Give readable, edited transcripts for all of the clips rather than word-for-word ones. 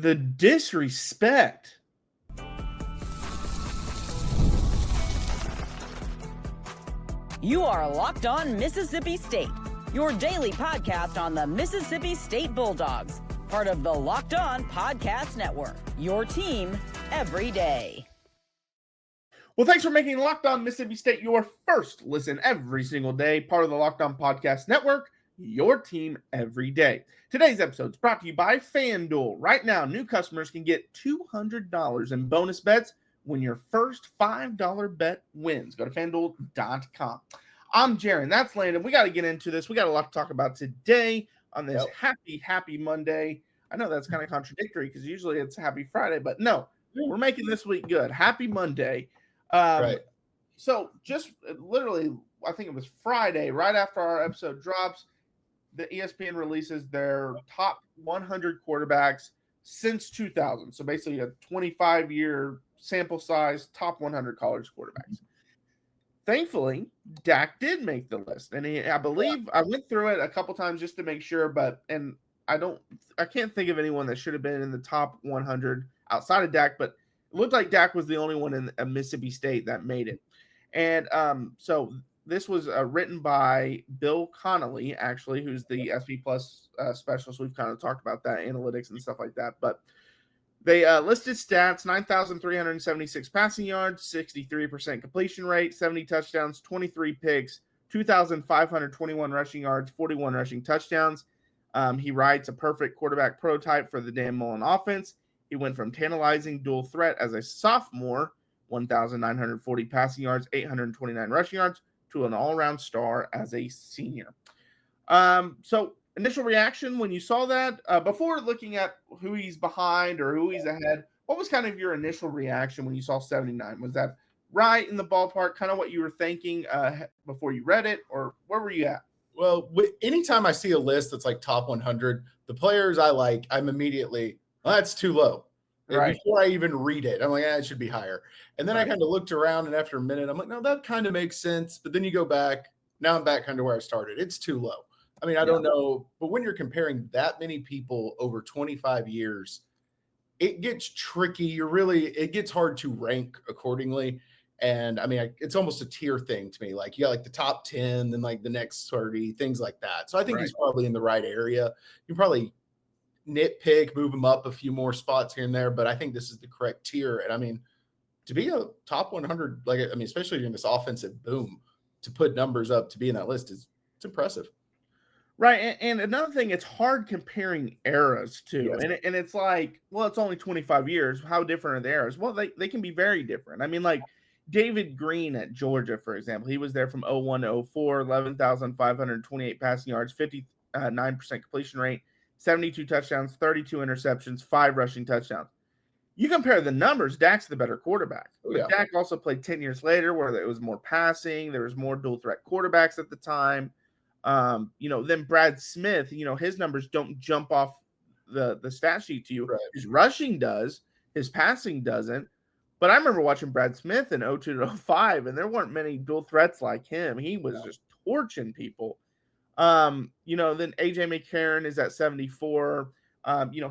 The disrespect. You are Locked On Mississippi State, your daily podcast on the Mississippi State Bulldogs, part of the Locked On Podcast Network, your team every day. Well, thanks for making Locked On Mississippi State your first listen every single day, part of the Locked On Podcast Network, your team every day. Today's episode is brought to you by FanDuel. Right now, new customers can get $200 in bonus bets when your first $5 bet wins. Go to FanDuel.com. I'm Jaron. That's Landon. We got to get into this. We got a lot to talk about today on this happy Monday. I know that's kind of contradictory because usually it's Happy Friday, but no, we're making this week good. Happy Monday. Right. So just literally, I think it was Friday, right after our episode drops, the ESPN releases their top 100 quarterbacks since 2000. So basically a 25-year sample size, top 100 college quarterbacks. Thankfully, Dak did make the list. And I believe I went through it a couple times just to make sure, I can't think of anyone that should have been in the top 100 outside of Dak, but it looked like Dak was the only one in Mississippi State that made it. And so this was written by Bill Connolly, actually, who's the SP Plus specialist. We've kind of talked about that, analytics and stuff like that. But they listed stats: 9,376 passing yards, 63% completion rate, 70 touchdowns, 23 picks, 2,521 rushing yards, 41 rushing touchdowns. He writes a perfect quarterback prototype for the Dan Mullen offense. He went from tantalizing dual threat as a sophomore, 1,940 passing yards, 829 rushing yards, to an all-around star as a senior. So initial reaction when you saw that, before looking at who he's behind or who he's ahead, what was kind of your initial reaction when you saw 79? Was that right in the ballpark, kind of what you were thinking before you read it, or where were you at? Well, anytime I see a list that's like top 100, the players I like, I'm immediately, well, that's too low. Right. Before I even read it, I'm like, it should be higher. And then I kind of looked around, and after a minute, I'm like, no, that kind of makes sense. But then you go back. Now I'm back kind of where I started. It's too low. I mean, I don't know. But when you're comparing that many people over 25 years, it gets tricky. It gets hard to rank accordingly. And I mean, it's almost a tier thing to me. Like you got like the top 10, then like the next 30, things like that. So I think he's probably in the right area. You probably nitpick, move him up a few more spots here and there, but I think this is the correct tier. And I mean, to be a top 100, especially in this offensive boom, to put numbers up to be in that list it's impressive. Right. And another thing, it's hard comparing eras too. Yes. And it's like, well, it's only 25 years. How different are the eras? Well, they can be very different. I mean, like David Green at Georgia, for example, he was there from 01 to 04, 11,528 passing yards, 59% completion rate, 72 touchdowns, 32 interceptions, 5 rushing touchdowns. You compare the numbers, Dak's the better quarterback. But Dak also played 10 years later where it was more passing. There was more dual threat quarterbacks at the time. Then Brad Smith, his numbers don't jump off the stat sheet to you. Right. His rushing does, his passing doesn't. But I remember watching Brad Smith in 02 to 05, and there weren't many dual threats like him. He was just torching people. Then AJ McCarron is at 74.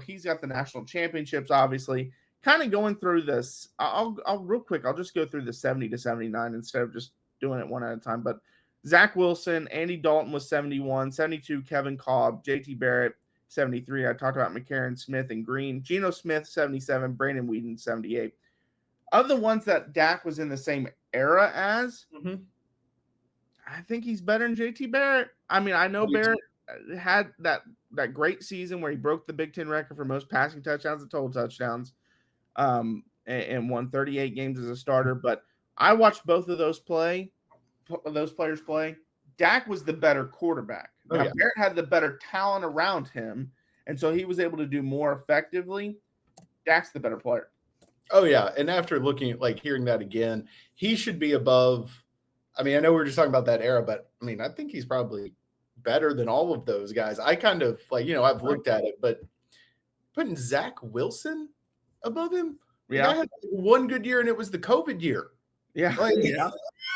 He's got the national championships, obviously. Kind of going through this, I'll real quick, I'll just go through the 70 to 79 instead of just doing it one at a time. But Zach Wilson, Andy Dalton was 71, 72, Kevin Kolb, JT Barrett, 73. I talked about McCarron, Smith, and Green. Geno Smith, 77, Brandon Whedon, 78. Of the ones that Dak was in the same era as, I think he's better than JT Barrett. I mean, I know Barrett had that great season where he broke the Big Ten record for most passing touchdowns and total touchdowns, and won 38 games as a starter. But I watched both of those players play. Dak was the better quarterback. Barrett had the better talent around him, and so he was able to do more effectively. Dak's the better player. Oh, yeah. And after looking at, hearing that again, he should be above. I mean, I know we were just talking about that era, but, I mean, I think he's probably better than all of those guys. I kind of, I've looked at it, but putting Zach Wilson above him? I had one good year, and it was the COVID year. Yeah.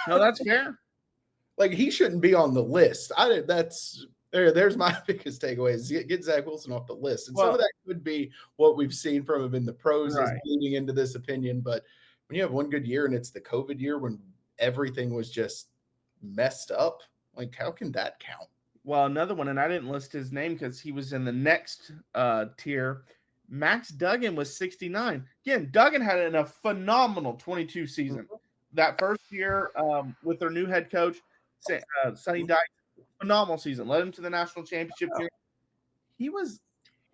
No, that's fair. He shouldn't be on the list. There's my biggest takeaway is get Zach Wilson off the list. And some of that could be what we've seen from him in the pros is leading into this opinion. But when you have one good year and it's the COVID year when everything was just messed up, like how can that count? Well, another one, and I didn't list his name because he was in the next tier. Max Duggan was 69. Again, Duggan had a phenomenal 22 season. That first year with their new head coach, Sonny Dykes, phenomenal season. Led him to the national championship game. He was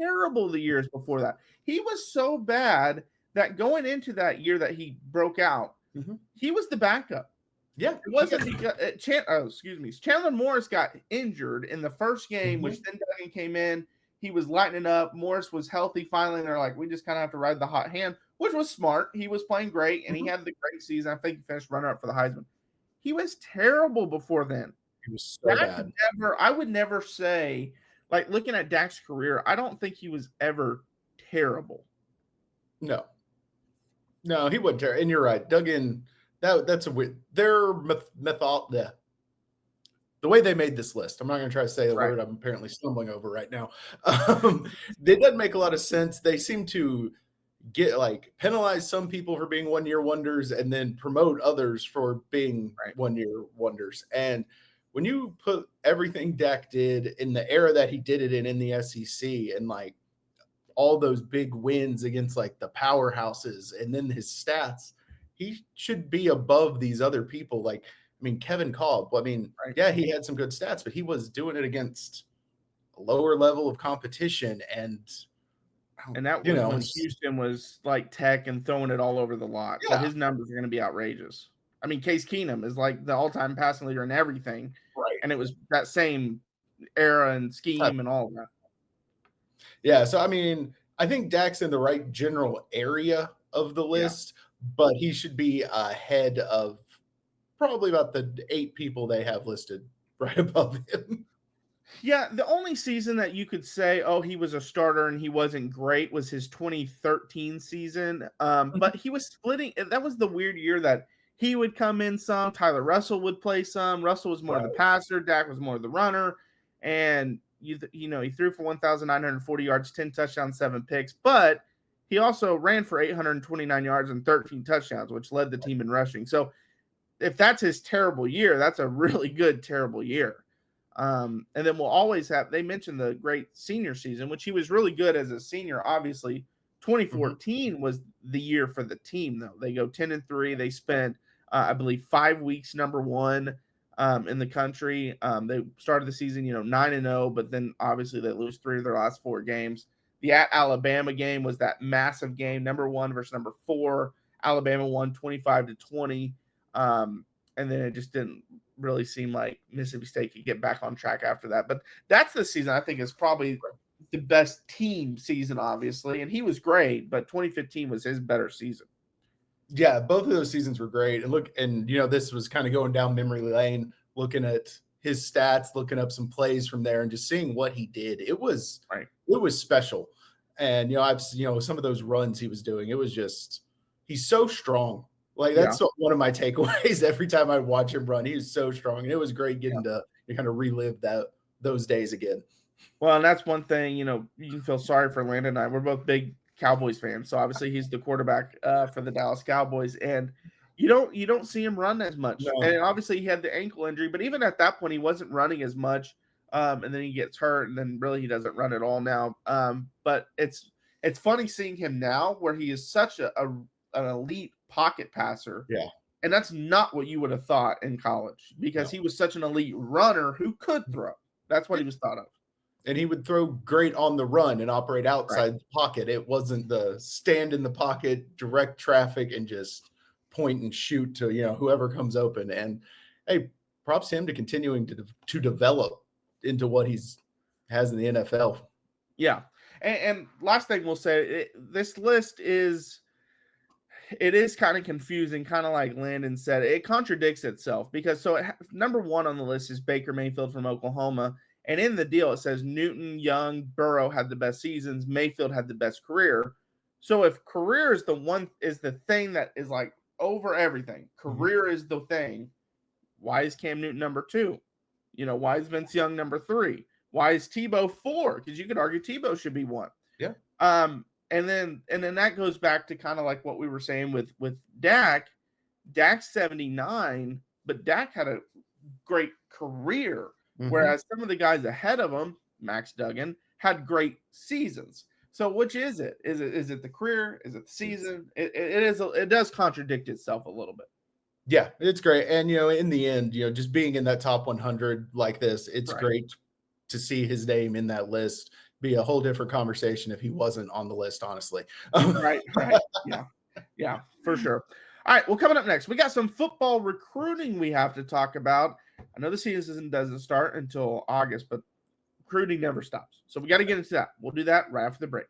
terrible the years before that. He was so bad that going into that year that he broke out, he was the backup. Yeah, it wasn't. Chandler Morris got injured in the first game, which then Duggan came in. He was lightening up. Morris was healthy finally, and they're like, we just kind of have to ride the hot hand, which was smart. He was playing great, and he had the great season. I think he finished runner-up for the Heisman. He was terrible before then. He was so bad. I would never say, like, looking at Dak's career, I don't think he was ever terrible. No, he wasn't terrible. And you're right. Duggan, that's a weird. Their method. The way they made this list, I'm not going to try to say the word I'm apparently stumbling over right now. It doesn't make a lot of sense. They seem to penalize some people for being 1 year wonders and then promote others for being 1 year wonders. And when you put everything Dak did in the era that he did it in the SEC and like all those big wins against like the powerhouses and then his stats, he should be above these other people. Like, I mean, Kevin Kolb, yeah, he had some good stats, but he was doing it against a lower level of competition. And that was when Houston was like tech and throwing it all over the lot. Yeah. So his numbers are going to be outrageous. I mean, Case Keenum is like the all-time passing leader in everything. Right. And it was that same era and scheme and all of that. Yeah. So, I mean, I think Dak's in the right general area of the list, but he should be ahead of probably about the 8 people they have listed right above him. Yeah, the only season that you could say, oh, he was a starter and he wasn't great was his 2013 season. But he was splitting. That was the weird year that he would come in some. Tyler Russell would play some. Russell was more of the passer. Dak was more of the runner. And, he threw for 1,940 yards, 10 touchdowns, 7 picks. But he also ran for 829 yards and 13 touchdowns, which led the team in rushing. So if that's his terrible year, that's a really good terrible year. And then we'll always have, they mentioned the great senior season, which he was really good as a senior. Obviously 2014 was the year for the team though. They go 10-3. They spent, I believe 5 weeks, number 1, in the country. They started the season, 9-0, but then obviously they lose 3 of their last 4 games. The at Alabama game was that massive game, number 1 versus number 4. Alabama won 25-20. And then it just didn't really seem like Mississippi State could get back on track after that. But that's the season I think is probably the best team season, obviously. And he was great, but 2015 was his better season. Yeah, both of those seasons were great. And this was kind of going down memory lane, looking at his stats, looking up some plays from there and just seeing what he did. It was special. And, I've some of those runs he was doing, it was just, he's so strong. Like that's one of my takeaways every time I watch him run. He was so strong, and it was great getting to kind of relive those days again. Well, and that's one thing, you can feel sorry for Landon and I. We're both big Cowboys fans, so obviously he's the quarterback for the Dallas Cowboys, and you don't see him run as much. No. And obviously he had the ankle injury, but even at that point he wasn't running as much. And then he gets hurt, and then really he doesn't run at all now. But it's funny seeing him now, where he is such an elite pocket passer. Yeah. And that's not what you would have thought in college, because he was such an elite runner who could throw. That's what he was thought of. And he would throw great on the run and operate outside the pocket. It wasn't the stand in the pocket, direct traffic, and just point and shoot to, whoever comes open. And hey, props to him to continuing to develop into what has in the NFL. Yeah. And last thing we'll say, this list is kind of confusing, kind of like Landon said. It contradicts itself because number 1 on the list is Baker Mayfield from Oklahoma. And in the deal, it says Newton, Young, Burrow had the best seasons. Mayfield had the best career. So if career is the thing that is like over everything, career is the thing, why is Cam Newton number 2? Why is Vince Young number 3? Why is Tebow 4? Because you could argue Tebow should be 1. Yeah. And then that goes back to kind of like what we were saying with Dak. Dak's 79, but Dak had a great career, whereas some of the guys ahead of him, Max Duggan, had great seasons. So which is it? Is it the career? Is it the season? It does contradict itself a little bit. Yeah, it's great. And, in the end, just being in that top 100 like this, it's great to see his name in that list. Be a whole different conversation if he wasn't on the list, honestly. Right. Yeah, for sure. All right, well, coming up next, we got some football recruiting we have to talk about. I know the season doesn't start until August, but recruiting never stops. So we got to get into that. We'll do that right after the break.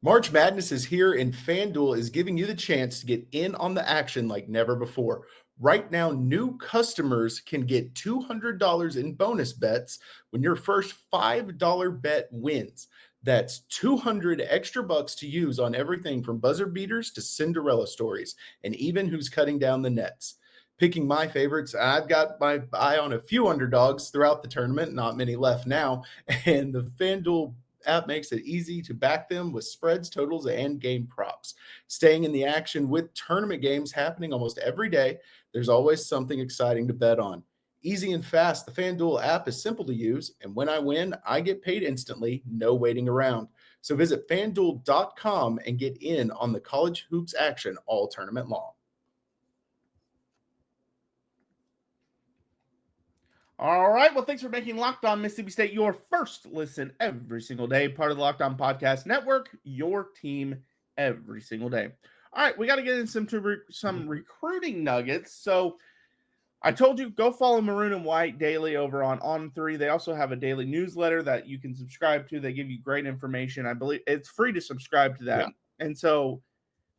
March Madness is here, and FanDuel is giving you the chance to get in on the action like never before. Right now, new customers can get $200 in bonus bets when your first $5 bet wins. That's 200 extra bucks to use on everything from buzzer beaters to Cinderella stories, and even who's cutting down the nets. Picking my favorites, I've got my eye on a few underdogs throughout the tournament, not many left now, and the FanDuel app makes it easy to back them with spreads, totals, and game props. Staying in the action with tournament games happening almost every day, there's always something exciting to bet on. Easy and fast, the FanDuel app is simple to use, and when I win, I get paid instantly, no waiting around. So visit FanDuel.com and get in on the college hoops action all tournament long. All right. Well, thanks for making Locked On Mississippi State your first listen every single day. Part of the Locked On Podcast Network, your team every single day. All right. We got to get in some recruiting nuggets. So I told you, go follow Maroon and White daily over on On3. They also have a daily newsletter that you can subscribe to. They give you great information. I believe it's free to subscribe to that. Yeah. And so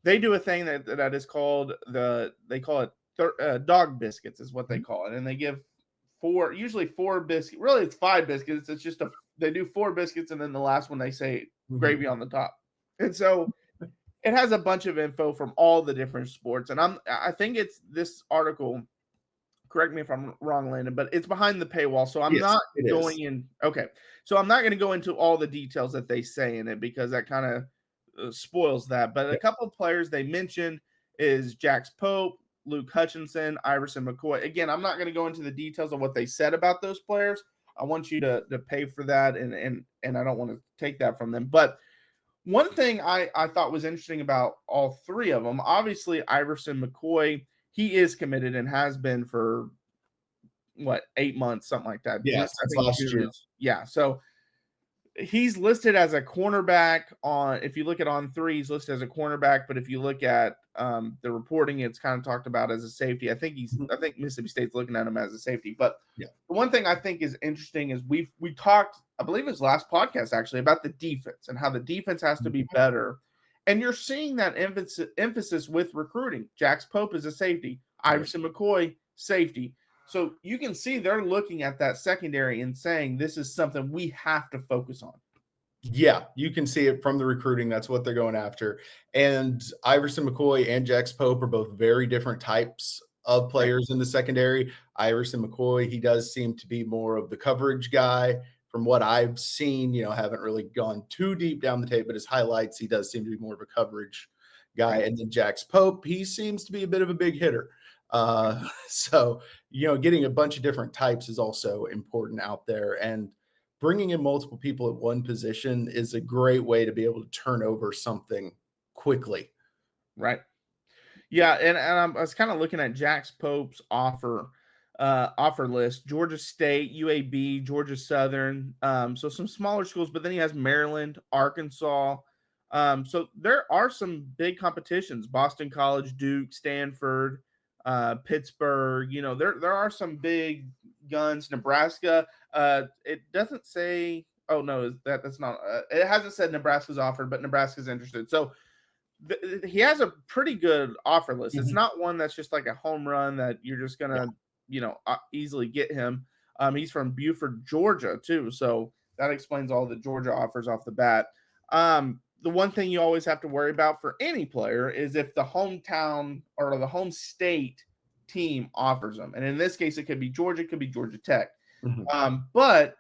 they do a thing that is called they call it dog biscuits is what they call it. And they give usually four biscuits. Really, it's 5 biscuits. It's just they do 4 biscuits, and then the last one they say gravy on the top. And so it has a bunch of info from all the different sports. And I think it's this article. Correct me if I'm wrong, Landon, but it's behind the paywall, so I'm not going in. Okay, so I'm not going to go into all the details that they say in it because that kind of spoils that. But a couple of players they mentioned is Jax Pope, Luke Hutchinson, Iverson McCoy. Again, I'm not going to go into the details of what they said about those players. I want you to pay for that, and I don't want to take that from them. But one thing I thought was interesting about all 3 of them, obviously Iverson McCoy, he is committed and has been for 8 months, something like that. Yeah, since last year. Yeah, so he's listed as a cornerback on. If you look at On3, he's listed as a cornerback, but if you look at the reporting, it's kind of talked about as a safety. I think Mississippi State's looking at him as a safety. But the one thing I think is interesting is we talked, I believe it was last podcast actually, about the defense and how the defense has to be better. And you're seeing that emphasis with recruiting. Jax Pope is a safety. Iverson McCoy, safety. So you can see they're looking at that secondary and saying this is something we have to focus on. Yeah, you can see it from the recruiting. That's what they're going after. And Iverson McCoy and Jax Pope are both very different types of players in the secondary. Iverson McCoy, he does seem to be more of the coverage guy. From what I've seen, haven't really gone too deep down the tape, but his highlights, he does seem to be more of a coverage guy. And then Jax Pope, he seems to be a bit of a big hitter. So, getting a bunch of different types is also important out there. And bringing in multiple people at one position is a great way to be able to turn over something quickly. Right. Yeah. And I was kind of looking at Jax Pope's offer list: Georgia State, UAB, Georgia Southern. So some smaller schools, but then he has Maryland, Arkansas. So there are some big competitions: Boston College, Duke, Stanford, Pittsburgh. There are some big guns. Nebraska. It doesn't say. Oh no, that's not. It hasn't said Nebraska's offered, but Nebraska's interested. So he has a pretty good offer list. It's not one that's just like a home run that you're just gonna easily get him. He's from Buford, Georgia too, so that explains all the Georgia offers off the bat. The one thing you always have to worry about for any player is if the hometown or the home state team offers them. And in this case, it could be Georgia, it could be Georgia Tech. Mm-hmm. But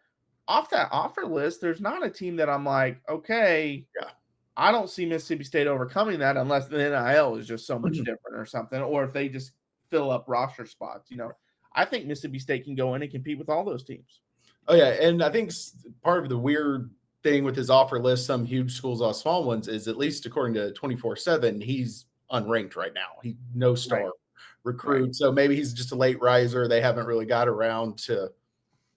off that offer list, there's not a team that I'm like, okay, I don't see Mississippi State overcoming that unless the NIL is just so much different or something, or if they just fill up roster spots. I think Mississippi State can go in and compete with all those teams. Oh, yeah. And I think part of the weird thing with his offer list, some huge schools, all small ones, is at least according to 24/7, he's unranked right now. He no star recruit. Right. So maybe he's just a late riser. They haven't really got around to,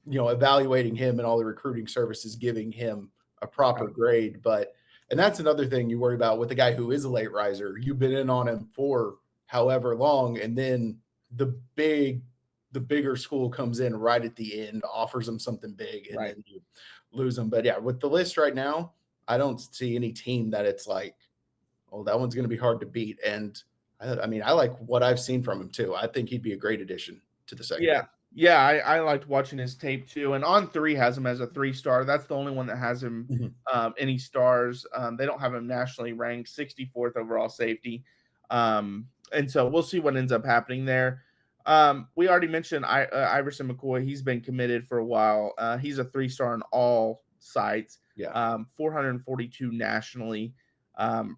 evaluating him, and all the recruiting services giving him a proper grade. And that's another thing you worry about with a guy who is a late riser. You've been in on him for however long, and then the bigger school comes in right at the end, offers them something big, and then you lose them. But yeah, with the list right now, I don't see any team that it's like, oh, that one's going to be hard to beat. And I like what I've seen from him too. I think he'd be a great addition to the secondary. Yeah, I liked watching his tape too. And On3 has him as a 3-star. That's the only one that has him any stars. They don't have him nationally ranked, 64th overall safety. And so we'll see what ends up happening there. We already mentioned Iverson McCoy. He's been committed for a while. He's a 3-star on all sites. 442 nationally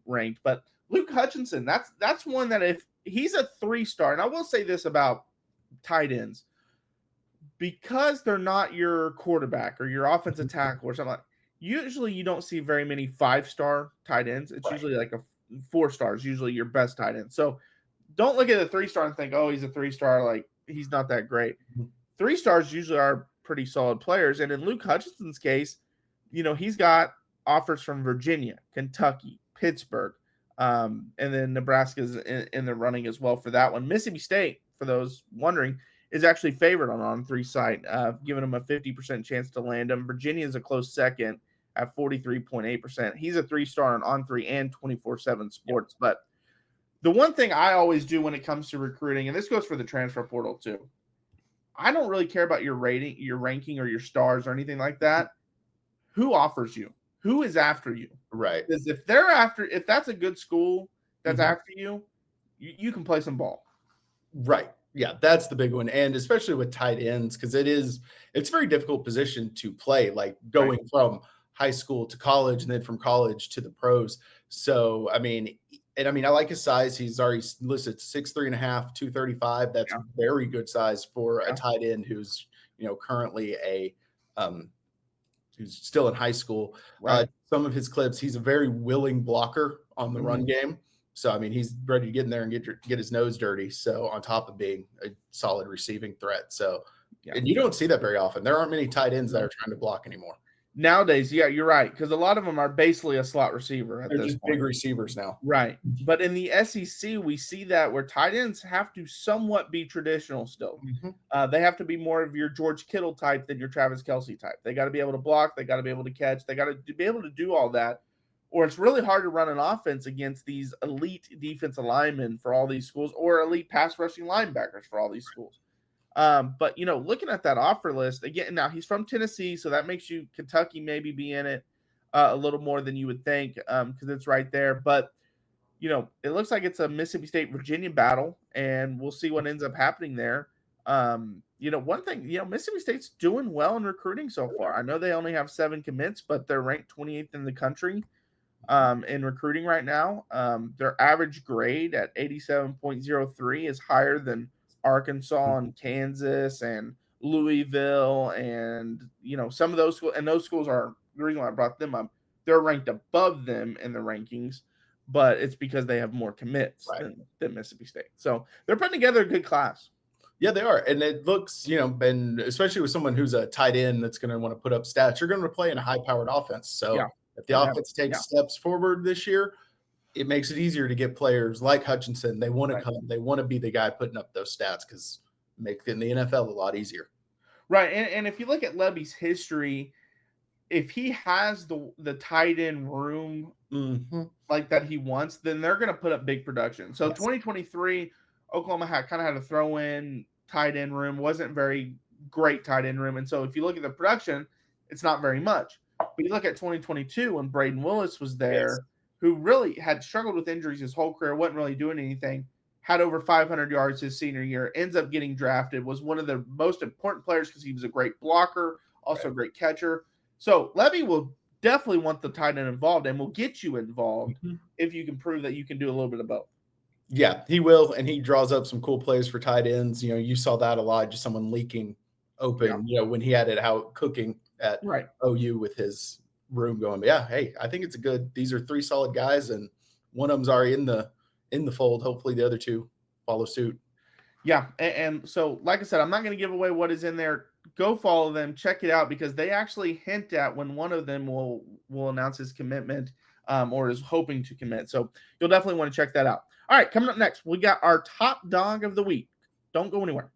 ranked. But Luke Hutchinson, that's one that if he's a 3-star, and I will say this about tight ends, because they're not your quarterback or your offensive tackle or something, usually you don't see very many 5-star tight ends. It's usually like a 4 stars, usually your best tight end. So don't look at a 3-star and think, oh, he's a 3-star, like he's not that great. 3 stars usually are pretty solid players. And in Luke Hutchinson's case, he's got offers from Virginia, Kentucky, Pittsburgh, and then Nebraska's in the running as well for that one. Mississippi State, for those wondering, is actually favored on On3 site, giving him a 50% chance to land him. Virginia is a close second at 43.8%. He's a 3-star on On3 and 24/7 Sports. But the one thing I always do when it comes to recruiting, and this goes for the transfer portal too, I don't really care about your rating, your ranking, or your stars or anything like that. Who offers you? Who is after you? Right. Because if that's a good school that's after you, you can play some ball. Right. Yeah, that's the big one. And especially with tight ends, because it's a very difficult position to play, like going from high school to college and then from college to the pros. So, I like his size. He's already listed 6'3.5", 235. That's very good size for a tight end who's, currently who's still in high school. Some of his clips, he's a very willing blocker on the run game. So, he's ready to get in there and get his nose dirty. So, on top of being a solid receiving threat. So, and you don't see that very often. There aren't many tight ends that are trying to block anymore. Nowadays, yeah, you're right, because a lot of them are basically a slot receiver. They're just big receivers now. Right. But in the SEC, we see that where tight ends have to somewhat be traditional still. They have to be more of your George Kittle type than your Travis Kelce type. They got to be able to block. They got to be able to catch. They got to be able to do all that. Or it's really hard to run an offense against these elite defensive linemen for all these schools, or elite pass rushing linebackers for all these schools. But looking at that offer list again, now he's from Tennessee, so that makes you Kentucky maybe be in it a little more than you would think, because it's right there. But it looks like it's a Mississippi State Virginia battle, and we'll see what ends up happening there. One thing, Mississippi State's doing well in recruiting so far. I know they only have 7 commits, but they're ranked 28th in the country in recruiting right now. Their average grade at 87.03 is higher than Arkansas and Kansas and Louisville and some of those schools, and those schools are the reason why I brought them up. They're ranked above them in the rankings, but it's because they have more commits than Mississippi State. So they're putting together a good class. Yeah, they are. And it looks, and especially with someone who's a tight end that's going to want to put up stats, you're going to play in a high-powered offense. So if the offense takes steps forward this year, it makes it easier to get players like Hutchinson. They want to come. They want to be the guy putting up those stats because making the NFL a lot easier. Right. And if you look at Levy's history, if he has the tight end room like that he wants, then they're going to put up big production. So 2023, Oklahoma kind of had a throw-in tight end room. Wasn't very great tight end room. And so if you look at the production, it's not very much. But you look at 2022 when Braden Willis was there, who really had struggled with injuries his whole career, wasn't really doing anything. had over 500 yards his senior year, ends up getting drafted, was one of the most important players because he was a great blocker, also a great catcher. So Levy will definitely want the tight end involved and will get you involved if you can prove that you can do a little bit of both. Yeah, he will, and he draws up some cool plays for tight ends. You saw that a lot, just someone leaking open, when he had it out cooking at OU with his room going. But yeah, hey, I think these are three solid guys, and one of them's already in the fold. Hopefully the other two follow suit. Yeah, and so like I said, I'm not going to give away what is in there. Go follow them, check it out, because they actually hint at when one of them will announce his commitment or is hoping to commit. So you'll definitely want to check that out. All right, coming up next, we got our top dog of the week. Don't go anywhere.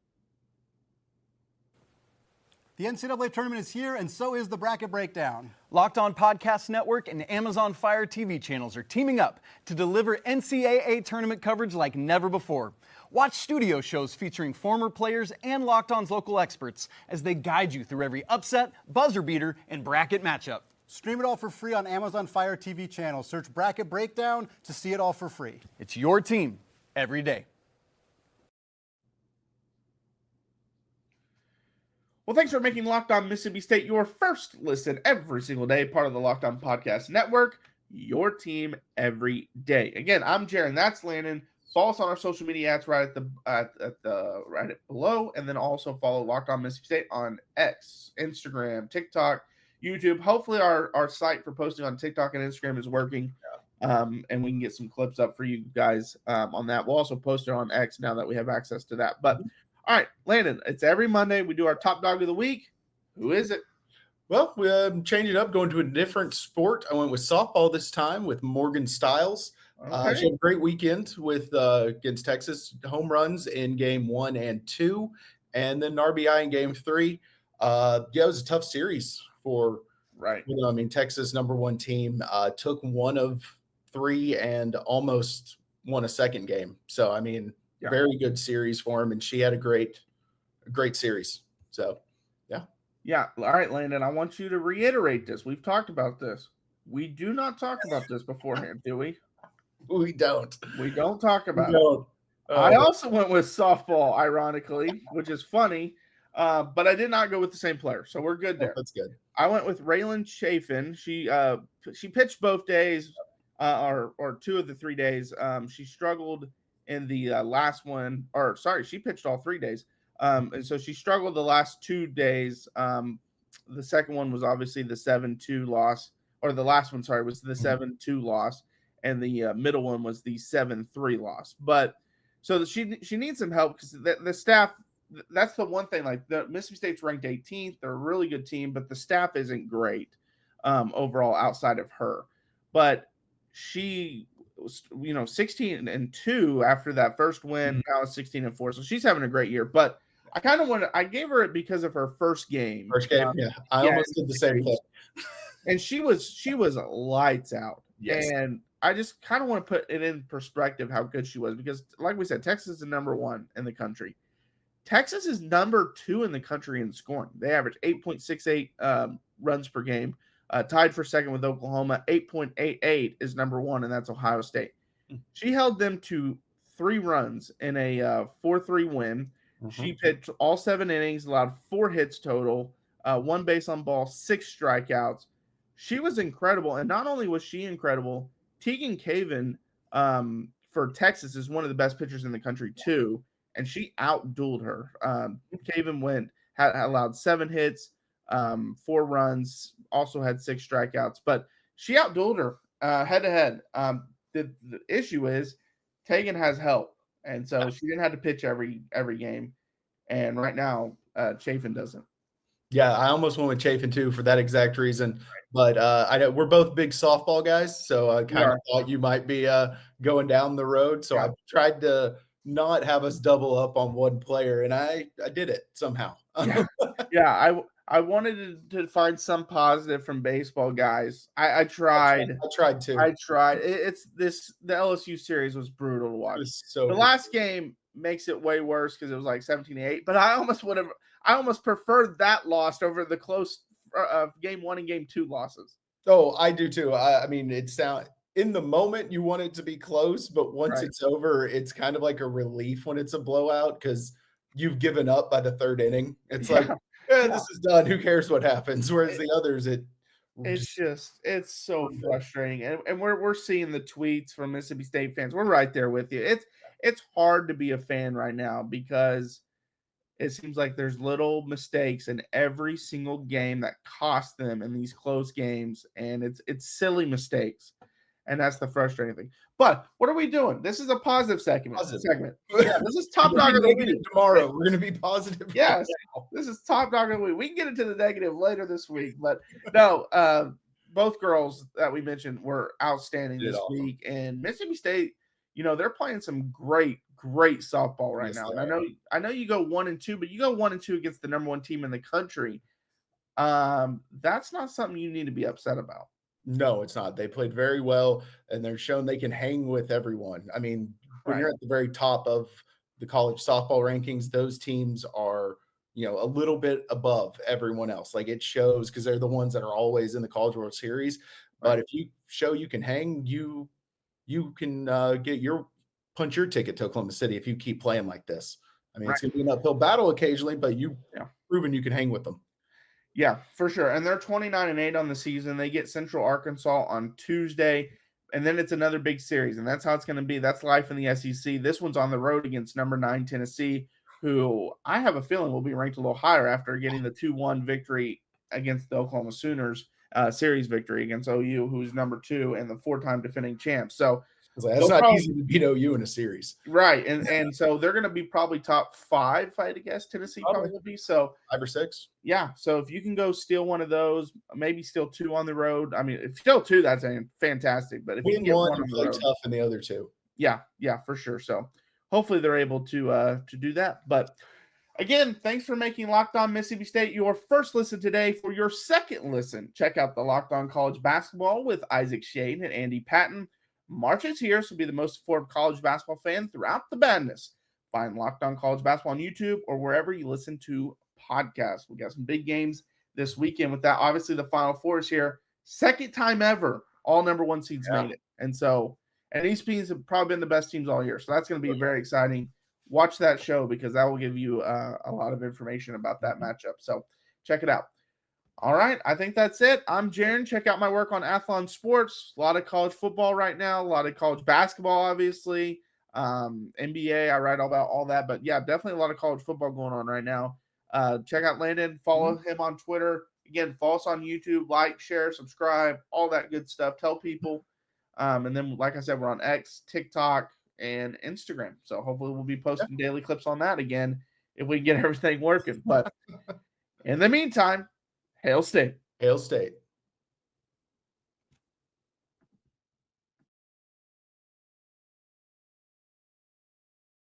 The NCAA tournament is here, and so is the bracket breakdown. Locked On Podcast Network and Amazon Fire TV channels are teaming up to deliver NCAA tournament coverage like never before. Watch studio shows featuring former players and Locked On's local experts as they guide you through every upset, buzzer beater, and bracket matchup. Stream it all for free on Amazon Fire TV channel. Search Bracket Breakdown to see it all for free. It's your team every day. Well, thanks for making Locked On Mississippi State your first listen every single day, part of the Locked On Podcast Network, your team every day. Again, I'm Jaron. That's Landon. Follow us on our social media apps right below, and then also follow Locked On Mississippi State on X, Instagram, TikTok, YouTube. Hopefully our site for posting on TikTok and Instagram is working, and we can get some clips up for you guys on that. We'll also post it on X now that we have access to that. But all right, Landon, it's every Monday. We do our top dog of the week. Who is it? Well, we changed it up, going to a different sport. I went with softball this time with Morgan Stiles. She had a great weekend with against Texas, home runs in game 1 and 2, and then RBI in game 3. It was a tough series for Texas, number 1 team, took 1 of 3 and almost won a second game. So very good series for him, and she had a great series. So yeah. All right, Landon, I want you to reiterate this. We've talked about this. We do not talk about this beforehand, do we? We don't. We don't talk about it. I also went with softball, ironically, which is funny, but I did not go with the same player, so we're good there. That's good. I went with Raylan Chafin. She pitched both days, or 2 of the 3 days. She struggled in the last one, she pitched all 3 days, and so she struggled the last 2 days. The second one was obviously the 7-2 loss, or the last one, was the 7-2 loss. And the middle one was the 7-3 loss. But so she needs some help because the staff, that's the one thing. Like, the Mississippi State's ranked 18th. They're a really good team, but the staff isn't great overall outside of her. But she was, 16-2 after that first win. Now it's 16-4. So she's having a great year. But I gave her it because of her first game. I almost did the same thing. And she was lights out. Yes. And I just kind of want to put it in perspective how good she was, because like we said, Texas is number 1 in the country. Texas is number 2 in the country in scoring. They average 8.68 runs per game, tied for second with Oklahoma. 8.88 is number 1, and that's Ohio State. She held them to 3 runs in a 4-3 win. She pitched all 7 innings, allowed 4 hits total, 1 base on ball, 6 strikeouts. She was incredible, and not only was she incredible, Tegan Caven for Texas is one of the best pitchers in the country too, and she outdueled her. Caven had allowed 7 hits, 4 runs, also had 6 strikeouts, but she outdueled her head to head. The issue is Tegan has help, and so she didn't have to pitch every game, and right now Chafin doesn't. Yeah, I almost went with Chafin too for that exact reason. But I know we're both big softball guys, so I kind of thought you might be going down the road. So I tried to not have us double up on one player, and I did it somehow. I wanted to find some positive from baseball guys. I tried. I tried too. The LSU series was brutal to watch. The last game makes it way worse because it was like 17-8. But I almost preferred that loss over the close game 1 and game 2 losses. Oh, I do too. in the moment you want it to be close, but once it's over, it's kind of like a relief when it's a blowout because you've given up by the third inning. It's like, this is done. Who cares what happens? Whereas the others, it's so frustrating. And we're seeing the tweets from Mississippi State fans. We're right there with you. It's hard to be a fan right now because it seems like there's little mistakes in every single game that cost them in these close games, and it's silly mistakes, and that's the frustrating thing. But what are we doing? This is a positive segment. Yeah, this is top dog of the week. Tomorrow we're going to be positive. Yes, this is top dog of the week. We can get into the negative later this week, but no, both girls that we mentioned were outstanding this week, and Mississippi State, they're playing some great softball right now. And I know you go 1-2, but you go 1-2 against the number one team in the country. That's not something you need to be upset about. No, it's not. They played very well, and they're shown they can hang with everyone. I mean, when you're at the very top of the college softball rankings, those teams are, a little bit above everyone else. Like it shows because they're the ones that are always in the College World Series. But if you show you can hang, you can punch your ticket to Oklahoma City if you keep playing like this. I mean, it's going to be an uphill battle occasionally, but you've proven you can hang with them. Yeah, for sure. And they're 29-8 on the season. They get Central Arkansas on Tuesday, and then it's another big series, and that's how it's going to be. That's life in the SEC. This one's on the road against number 9 Tennessee, who I have a feeling will be ranked a little higher after getting the 2-1 victory against the Oklahoma Sooners, series victory against OU, who's number 2 and the 4-time defending champ. So it's not easy to beat OU in a series. Right. And so they're going to be probably top 5, if I had to guess. Tennessee probably will be. So 5 or 6. Yeah. So if you can go steal one of those, maybe steal 2 on the road. I mean, if steal 2, that's fantastic. But if you can get one on the road, tough in the other 2. Yeah, for sure. So hopefully they're able to do that. But again, thanks for making Locked On Mississippi State your first listen today. For your second listen, check out the Locked On College Basketball with Isaac Shade and Andy Patton. March is here, so be the most informed college basketball fan throughout the madness. Find Locked On College Basketball on YouTube or wherever you listen to podcasts. We got some big games this weekend with that. Obviously, the Final Four is here. Second time ever, all number 1 seeds made it. And these teams have probably been the best teams all year. So that's going to be very exciting. Watch that show because that will give you a lot of information about that matchup. So check it out. All right, I think that's it. I'm Jaron. Check out my work on Athlon Sports. A lot of college football right now, a lot of college basketball, obviously. NBA, I write all about all that. But, yeah, definitely a lot of college football going on right now. Check out Landon. Follow him on Twitter. Again, follow us on YouTube. Like, share, subscribe, all that good stuff. Tell people. And then, like I said, we're on X, TikTok, and Instagram. So hopefully we'll be posting daily clips on that again if we can get everything working. But in the meantime, Hail State. Hail State.